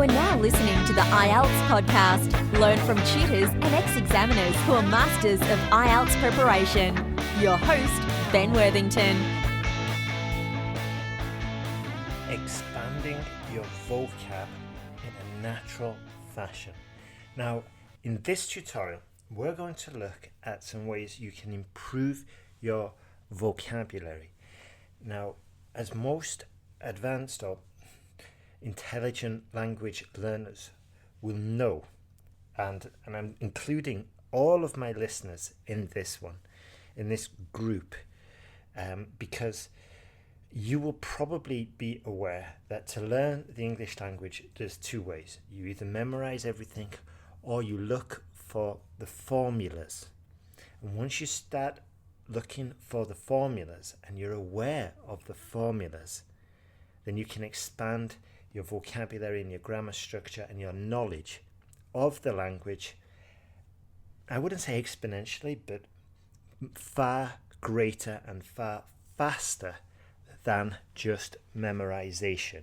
are now listening to the IELTS podcast. Learn from tutors and ex-examiners who are masters of IELTS preparation. Your host, Ben Worthington. Expanding your vocab in a natural fashion. Now, in this tutorial, we're going to look at some ways you can improve your vocabulary. Now, as most advanced or intelligent language learners will know, and I'm including all of my listeners in this one, in this group, because you will probably be aware that to learn the English language, there's two ways. You either memorize everything or you look for the formulas. And once you start looking for the formulas and you're aware of the formulas, then you can expand your vocabulary and your grammar structure and your knowledge of the language. I wouldn't say exponentially, but far greater and far faster than just memorization.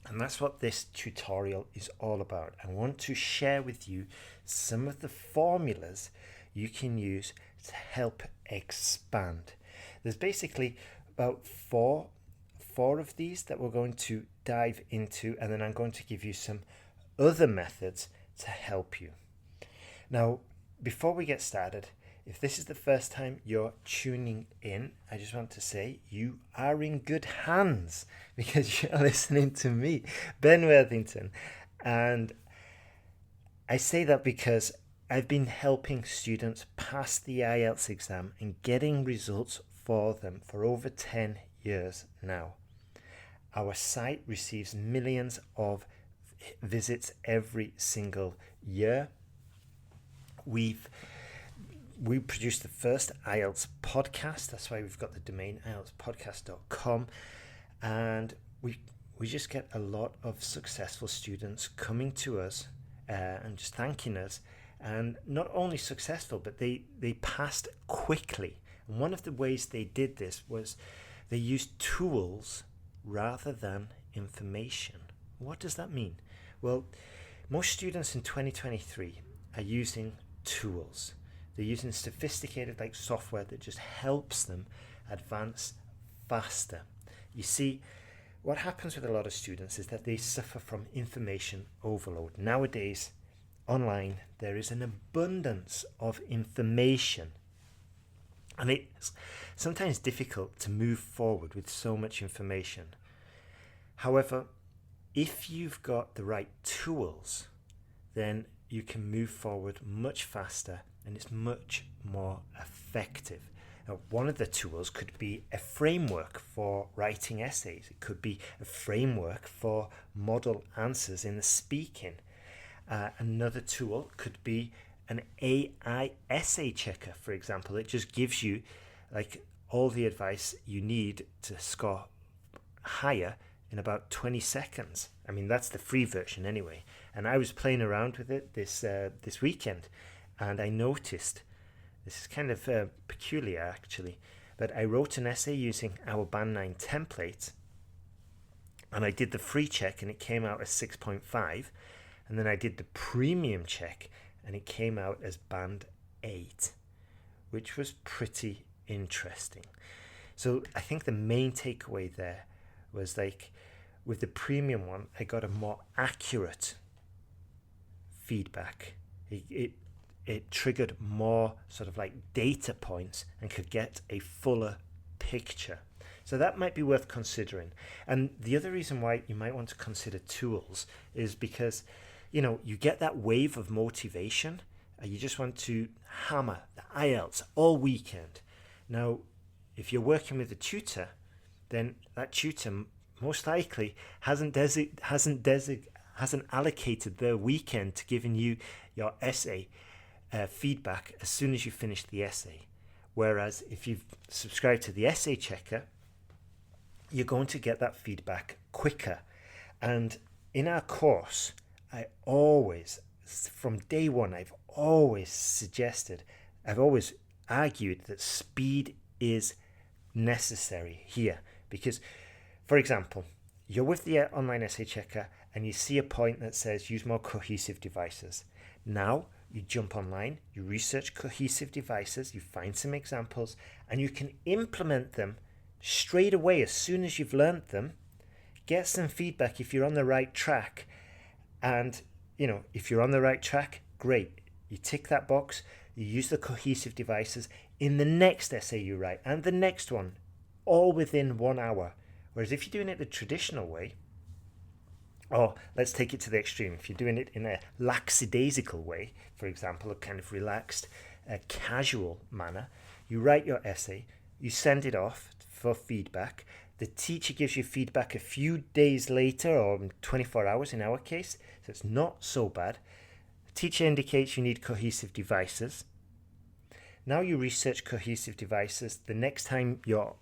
And that's what this tutorial is all about. I want to share with you some of the formulas you can use to help expand. There's basically about four of these that we're going to dive into, and then I'm going to give you some other methods to help you. Now, before we get started, if this is the first time you're tuning in, I just want to say you are in good hands because you're listening to me, Ben Worthington. And I say that because I've been helping students pass the IELTS exam and getting results for them for over 10 years now. Our site receives millions of visits every single year. We produced the first IELTS podcast. That's why we've got the domain IELTSPodcast.com. And we just get a lot of successful students coming to us and just thanking us. And not only successful, but they passed quickly. And one of the ways they did this was they used tools rather than information. What does that mean? Well, most students in 2023 are using tools. They're using sophisticated software that just helps them advance faster. You see, what happens with a lot of students is that they suffer from information overload. Nowadays, online, there is an abundance of information. And it's sometimes difficult to move forward with so much information. However, if you've got the right tools, then you can move forward much faster and it's much more effective. Now, one of the tools could be a framework for writing essays. It could be a framework for model answers in the speaking. Another tool could be an AI essay checker, for example. It just gives you all the advice you need to score higher in about 20 seconds. I mean, that's the free version anyway. And I was playing around with it this weekend, and I noticed, this is kind of peculiar actually, but I wrote an essay using our Band 9 template, and I did the free check and it came out as 6.5, and then I did the premium check and it came out as Band 8, which was pretty interesting. So I think the main takeaway there was with the premium one, I got a more accurate feedback. It triggered more sort of data points and could get a fuller picture. So that might be worth considering. And the other reason why you might want to consider tools is because, you get that wave of motivation and you just want to hammer the IELTS all weekend. Now, if you're working with a tutor, then that tutor most likely hasn't allocated their weekend to giving you your essay feedback as soon as you finish the essay. Whereas if you've subscribed to the essay checker, you're going to get that feedback quicker. And in our course, from day one, I've always argued that speed is necessary here. Because, for example, you're with the online essay checker and you see a point that says use more cohesive devices. Now you jump online, you research cohesive devices, you find some examples, and you can implement them straight away as soon as you've learned them. Get some feedback if you're on the right track. And, if you're on the right track, great. You tick that box, you use the cohesive devices in the next essay you write and the next one, all within 1 hour. Whereas if you're doing it the traditional way, or let's take it to the extreme, if you're doing it in a lackadaisical way, for example, a kind of relaxed, casual manner, you write your essay, you send it off for feedback. The teacher gives you feedback a few days later, or 24 hours in our case, so it's not so bad. The teacher indicates you need cohesive devices. Now you research cohesive devices. The next time you've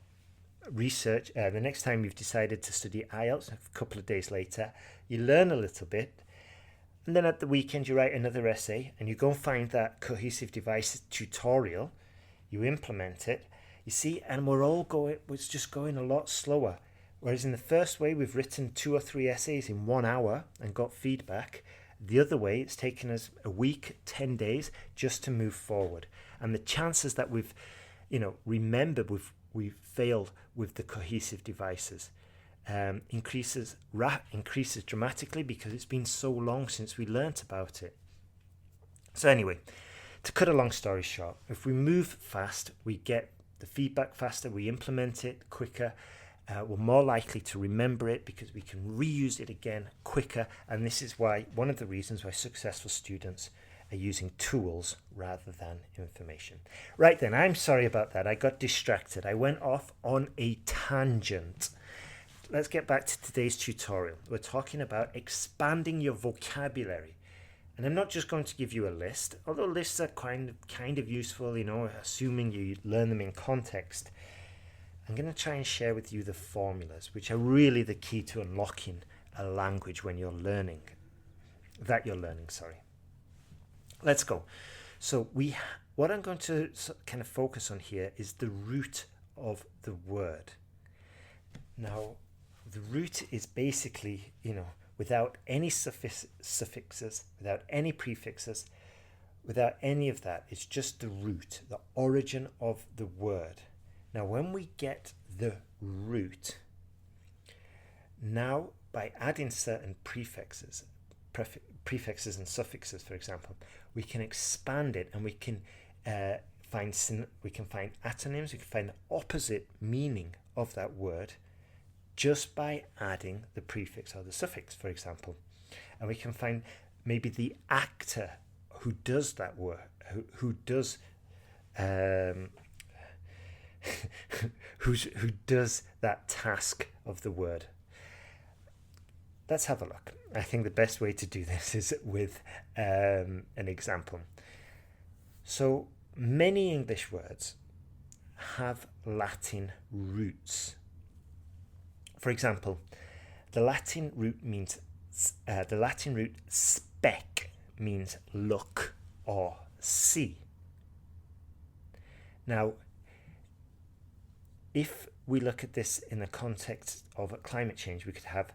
decided to study IELTS, a couple of days later, you learn a little bit, and then at the weekend you write another essay, and you go and find that cohesive devices tutorial, you implement it, you see, and it's just going a lot slower. Whereas in the first way, we've written 2 or 3 essays in 1 hour and got feedback. The other way, it's taken us a week, 10 days just to move forward. And the chances that we've failed with the cohesive devices increases dramatically because it's been so long since we learnt about it. So anyway, to cut a long story short, if we move fast, we get the feedback faster, we implement it quicker, we're more likely to remember it because we can reuse it again quicker. And this is one of the reasons why successful students are using tools rather than information. Right then, I'm sorry about that. I got distracted. I went off on a tangent. Let's get back to today's tutorial. We're talking about expanding your vocabulary. And I'm not just going to give you a list, although lists are kind of useful, assuming you learn them in context. I'm going to try and share with you the formulas, which are really the key to unlocking a language when you're learning. Let's go. So what I'm going to kind of focus on here is the root of the word. Now, the root is basically, without any suffixes, without any prefixes, without any of that. It's just the root, the origin of the word. Now, when we get the root, now by adding certain prefixes and suffixes, for example, we can expand it and we can find antonyms, we can find the opposite meaning of that word just by adding the prefix or the suffix, for example. And we can find maybe the actor who does that work, who does who does that task of the word. Let's have a look. I think the best way to do this is with an example. So many English words have Latin roots. For example, the Latin root spec means look or see. Now, if we look at this in the context of climate change, we could have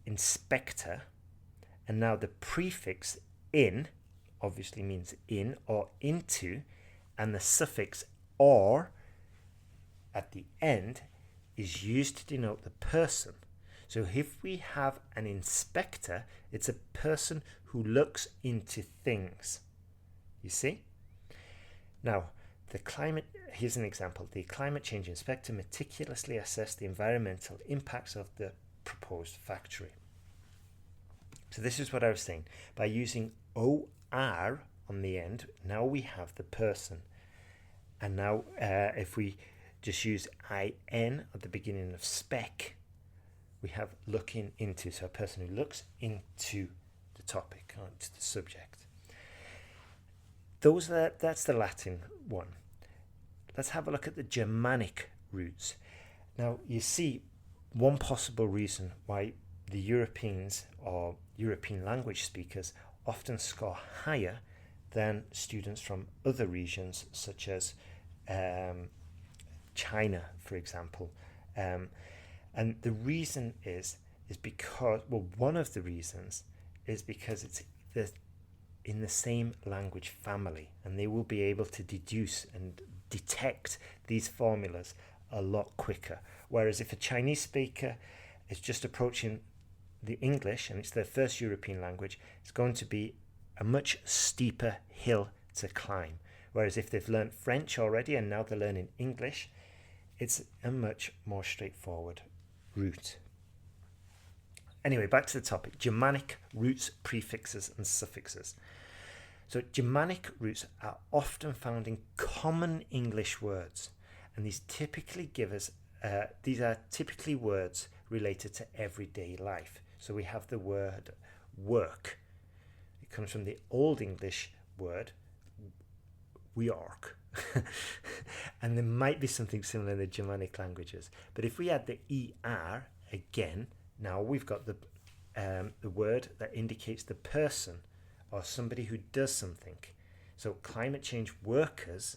inspector, and now the prefix in obviously means in or into, and the suffix or at the end is used to denote the person. So if we have an inspector, it's a person who looks into things. You see? Now, here's an example. The climate change inspector meticulously assessed the environmental impacts of the proposed factory. So this is what I was saying. By using OR on the end, now we have the person. And now if we just use IN at the beginning of spec, we have looking into. So a person who looks into the topic, or into the subject. That's the Latin one. Let's have a look at the Germanic roots. Now, you see, one possible reason why the Europeans or European language speakers often score higher than students from other regions, such as China, for example. And the reason is is because, well, one of the reasons is because it's in the same language family, and they will be able to deduce and detect these formulas a lot quicker. Whereas if a Chinese speaker is just approaching the English and it's their first European language, it's going to be a much steeper hill to climb. Whereas if they've learned French already and now they're learning English, it's a much more straightforward route. Anyway, back to the topic: Germanic roots, prefixes and suffixes. So Germanic roots are often found in common English words, and these are typically words related to everyday life. So we have the word work. It comes from the Old English word work. And there might be something similar in the Germanic languages. But if we add the ER again, now we've got the word that indicates the person or somebody who does something. So climate change workers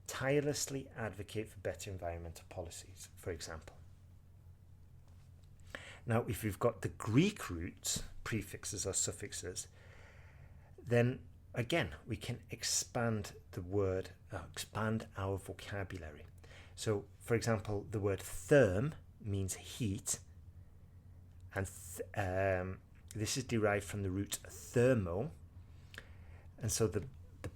tirelessly advocate for better environmental policies, for example. Now, if we've got the Greek roots, prefixes or suffixes, then again, we can expand the word, expand our vocabulary. So, for example, the word therm means heat, and this is derived from the root thermo, and so the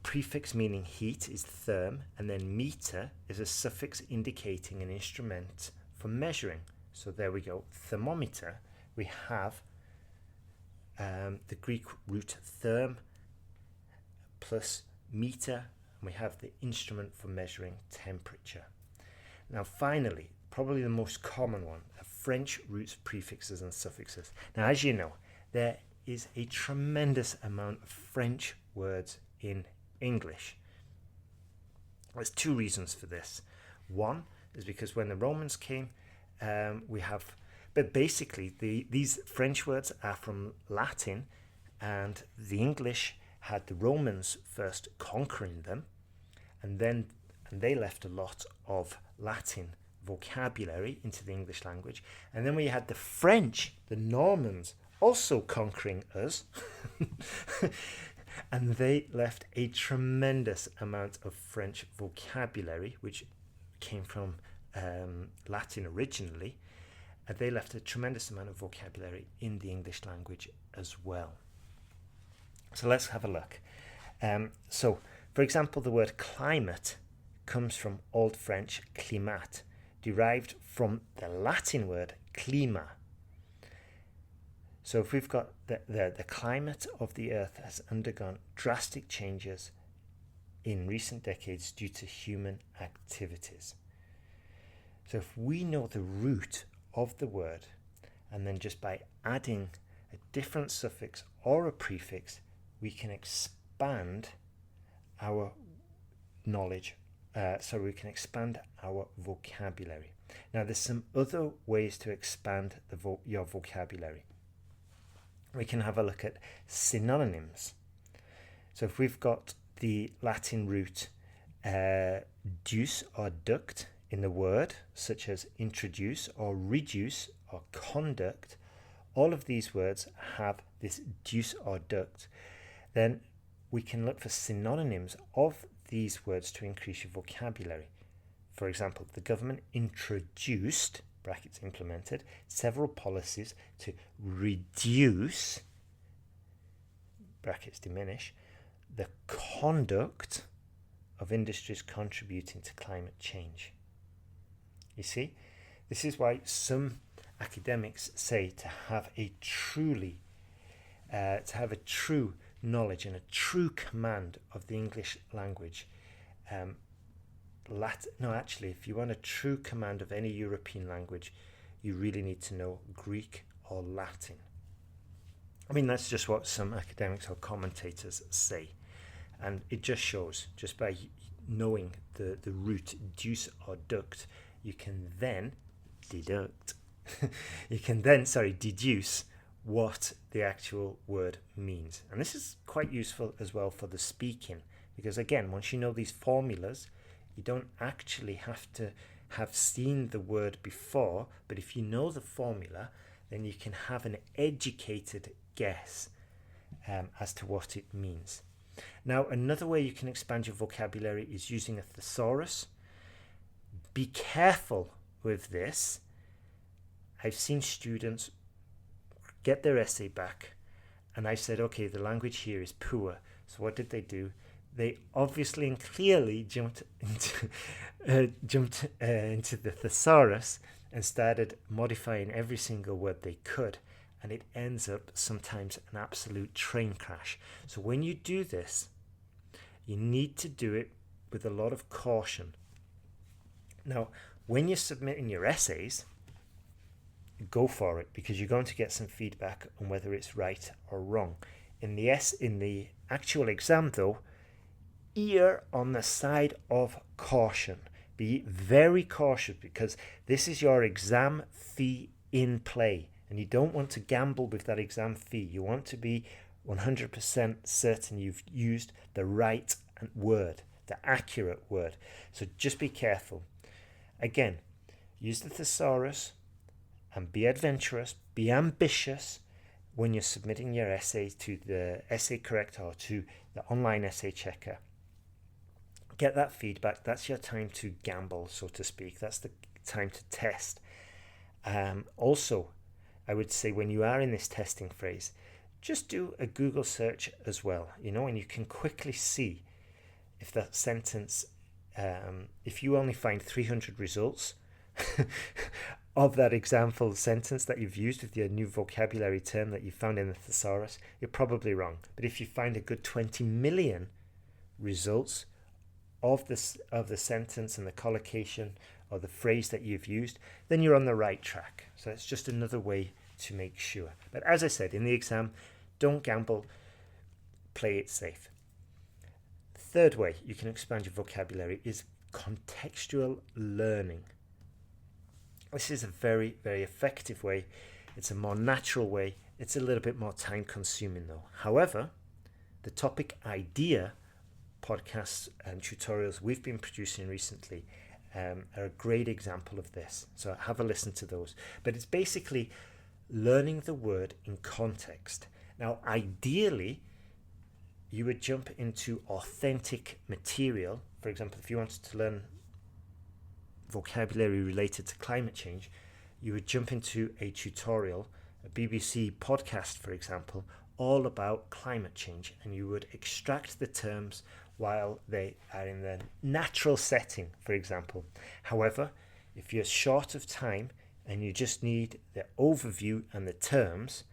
prefix meaning heat is therm, and then meter is a suffix indicating an instrument for measuring. So there we go, thermometer. We have the Greek root therm plus meter, and we have the instrument for measuring temperature. Now finally, probably the most common one, French roots, prefixes and suffixes. Now, as you know, there is a tremendous amount of French words in English. There's two reasons for this. One is because when the Romans came, but basically these French words are from Latin, and the English had the Romans first conquering them, and they left a lot of Latin vocabulary into the English language. And then we had the French, the Normans, also conquering us, and they left a tremendous amount of French vocabulary, which came from Latin originally, and they left a tremendous amount of vocabulary in the English language as well. So let's have a look. So, for example, the word climate comes from Old French climat, derived from the Latin word clima. So if we've got the climate of the earth has undergone drastic changes in recent decades due to human activities. So if we know the root of the word, and then just by adding a different suffix or a prefix, we can expand our knowledge. We can expand our vocabulary. Now, there's some other ways to expand your vocabulary. We can have a look at synonyms. So if we've got the Latin root duce or duct in the word, such as introduce or reduce or conduct, all of these words have this duce or duct. Then we can look for synonyms of these words to increase your vocabulary. For example, the government introduced, brackets implemented, several policies to reduce, brackets diminish, the conduct of industries contributing to climate change. You see, this is why some academics say to have a true knowledge and a true command of the English language. If you want a true command of any European language, you really need to know Greek or Latin. I mean, that's just what some academics or commentators say. And it just shows, just by knowing the root duce or duct, you can then deduce what the actual word means. And this is quite useful as well for the speaking, because again, once you know these formulas, you don't actually have to have seen the word before, but if you know the formula, then you can have an educated guess as to what it means. Now, another way you can expand your vocabulary is using a thesaurus. Be careful with this. I've seen students get their essay back, and I said, okay, the language here is poor. So what did they do? They obviously and clearly jumped into the thesaurus and started modifying every single word they could. And it ends up sometimes an absolute train crash. So when you do this, you need to do it with a lot of caution. Now, when you're submitting your essays, go for it, because you're going to get some feedback on whether it's right or wrong. In the actual exam, though, err on the side of caution. Be very cautious, because this is your exam fee in play. And you don't want to gamble with that exam fee. You want to be 100% certain you've used the right word, the accurate word. So just be careful. Again, use the thesaurus and be adventurous, be ambitious when you're submitting your essays to the Essay Corrector or to the online essay checker. Get that feedback. That's your time to gamble, so to speak. That's the time to test. Also, I would say when you are in this testing phase, just do a Google search as well, and you can quickly see if that sentence, if you only find 300 results of that example sentence that you've used with your new vocabulary term that you found in the thesaurus, you're probably wrong. But if you find a good 20 million results of the sentence and the collocation or the phrase that you've used, then you're on the right track. So it's just another way to make sure. But as I said, in the exam, don't gamble, play it safe. Third way you can expand your vocabulary is contextual learning. This is a very, very effective way. It's a more natural way. It's a little bit more time consuming though. However, the topic idea podcasts and tutorials we've been producing recently are a great example of this. So have a listen to those. But it's basically learning the word in context. Now, ideally, you would jump into authentic material. For example, if you wanted to learn vocabulary related to climate change, you would jump into a tutorial, a BBC podcast, for example, all about climate change, and you would extract the terms while they are in the natural setting, for example. However, if you're short of time and you just need the overview and the terms,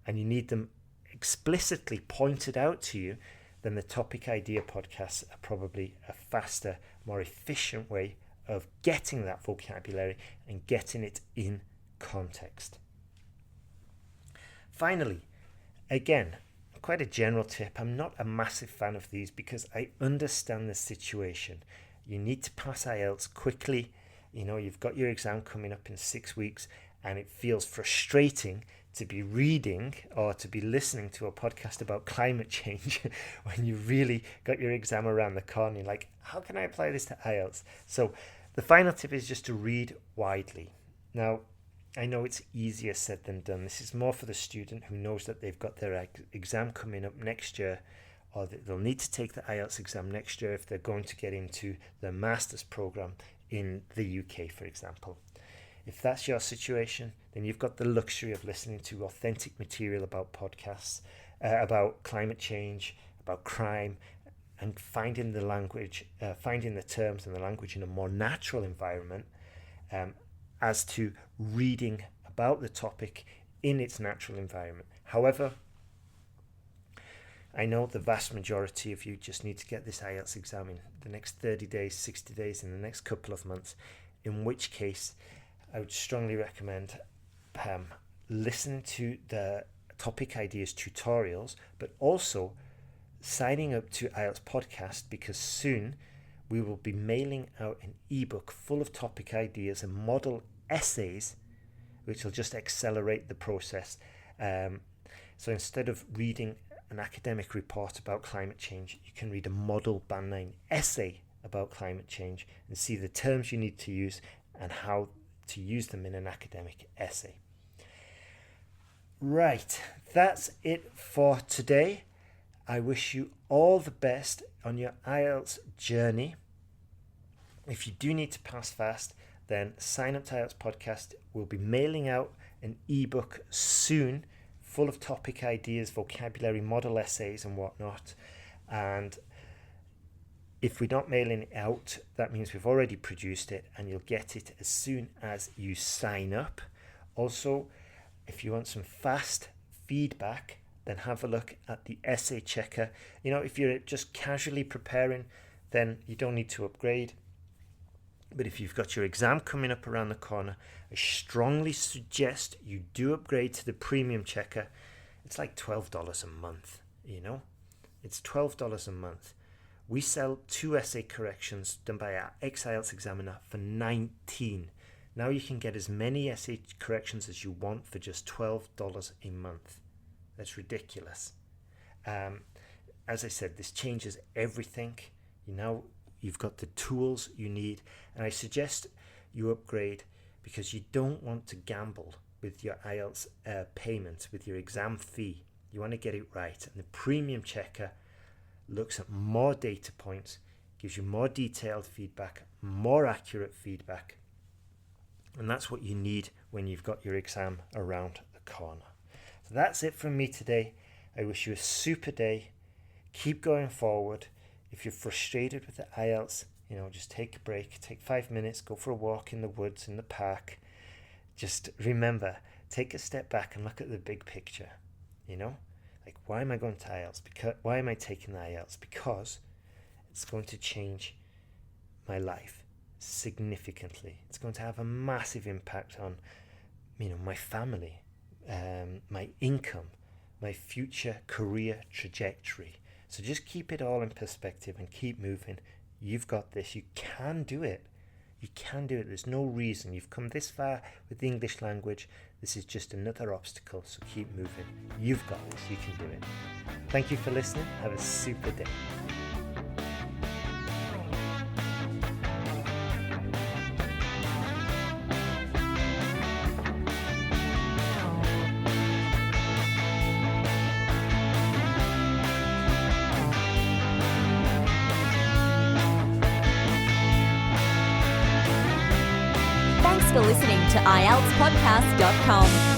and you need them explicitly pointed out to you, then the topic idea podcasts are probably a faster, more efficient way of getting that vocabulary and getting it in context. Finally, again, quite a general tip. I'm not a massive fan of these because I understand the situation. You need to pass IELTS quickly. You've got your exam coming up in 6 weeks, and it feels frustrating to be reading or to be listening to a podcast about climate change when you really got your exam around the corner. You're like, how can I apply this to IELTS? So the final tip is just to read widely. Now, I know it's easier said than done. This is more for the student who knows that they've got their exam coming up next year, or that they'll need to take the IELTS exam next year if they're going to get into the master's program in the UK, for example. If that's your situation, then you've got the luxury of listening to authentic material about podcasts, about climate change, about crime, and finding the language, finding the terms and the language in a more natural environment, as to reading about the topic in its natural environment. However, I know the vast majority of you just need to get this IELTS exam in the next 30 days, 60 days, in the next couple of months, in which case I would strongly recommend listening to the topic ideas tutorials, but also signing up to IELTS Podcast, because soon we will be mailing out an ebook full of topic ideas and model essays, which will just accelerate the process. So instead of reading an academic report about climate change, you can read a model Band 9 essay about climate change and see the terms you need to use and how to use them in an academic essay. Right, that's it for today. I wish you all the best on your IELTS journey. If you do need to pass fast, then sign up to IELTS Podcast. We'll be mailing out an ebook soon, full of topic ideas, vocabulary, model essays and whatnot. And if we're not mailing it out, that means we've already produced it and you'll get it as soon as you sign up. Also, if you want some fast feedback, then have a look at the essay checker. You know, if you're just casually preparing, then you don't need to upgrade. But if you've got your exam coming up around the corner, I strongly suggest you do upgrade to the premium checker. It's like $12 a month, you know. It's $12 a month. We sell 2 essay corrections done by our ex-IELTS examiner for $19. Now you can get as many essay corrections as you want for just $12 a month. That's ridiculous. As I said, this changes everything. You've got the tools you need, and I suggest you upgrade because you don't want to gamble with your IELTS payment, with your exam fee. You want to get it right, and the premium checker looks at more data points, gives you more detailed feedback, more accurate feedback, and that's what you need when you've got your exam around the corner. So that's it from me today. I wish you a super day. Keep going forward. If you're frustrated with the IELTS, just take a break, take 5 minutes, go for a walk in the woods, in the park. Just remember, take a step back and look at the big picture. Like, why am I going to IELTS? Why am I taking the IELTS? Because it's going to change my life significantly. It's going to have a massive impact on, my family, my income, my future career trajectory. So just keep it all in perspective and keep moving. You've got this. You can do it. You can do it. There's no reason. You've come this far with the English language. This is just another obstacle. So keep moving. You've got this. You can do it. Thank you for listening. Have a super day. For listening to IELTSPodcast.com.